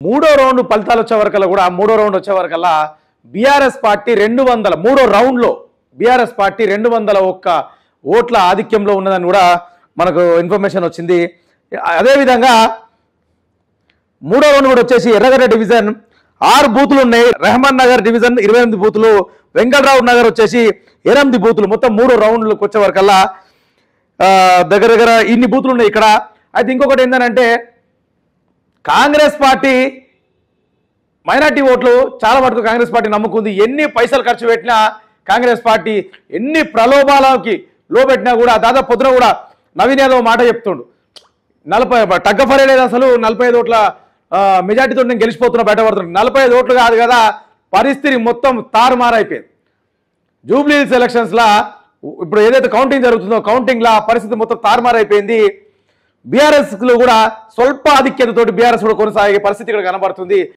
మూడో రౌండ్ ఫలితాలు వచ్చే వరకల్లా కూడా మూడో రౌండ్ వచ్చే వరకల్లా బీఆర్ఎస్ పార్టీ 200 మూడో రౌండ్లో బీఆర్ఎస్ పార్టీ 201 ఓట్ల ఆధిక్యంలో ఉన్నదని కూడా మనకు ఇన్ఫర్మేషన్ వచ్చింది. అదేవిధంగా మూడో రౌండ్ కూడా వచ్చేసి ఎర్రగడ్డ డివిజన్ 6 బూతులు ఉన్నాయి. రెహమాన్ నగర్ డివిజన్ 28 బూతులు, వెంకటరావు నగర్ వచ్చేసి 8 బూతులు. మొత్తం 3 రౌండ్లకు వచ్చే వరకల్లా దగ్గర దగ్గర ఇన్ని బూతులు ఉన్నాయి ఇక్కడ. అయితే ఇంకొకటి ఏంటంటే కాంగ్రెస్ పార్టీ మైనార్టీ ఓట్లు చాలా మటుకు కాంగ్రెస్ పార్టీ నమ్ముకుంది. ఎన్ని పైసలు ఖర్చు పెట్టినా కాంగ్రెస్ పార్టీ ఎన్ని ప్రలోభాలకి లోపెట్టినా కూడా దాదాపు పొద్దున కూడా నవీన్ యాదవ్ మాట చెప్తుండు, 40 తగ్గఫరే లేదు అసలు, 45 ఓట్ల మెజార్టీతో నేను గెలిచిపోతున్నా బయటపడుతున్నాను. 45 ఓట్లు కాదు కదా, పరిస్థితి మొత్తం తారుమారైపోయింది. జూబ్లీ హిల్స్ ఎలక్షన్స్లా ఇప్పుడు ఏదైతే కౌంటింగ్ జరుగుతుందో కౌంటింగ్లా పరిస్థితి మొత్తం తారుమారైపోయింది. బీఆర్ఎస్లో కూడా స్వల్ప ఆధిక్యతతోటి బీఆర్ఎస్ కూడా కొనసాగే పరిస్థితి ఇక్కడ కనబడుతుంది.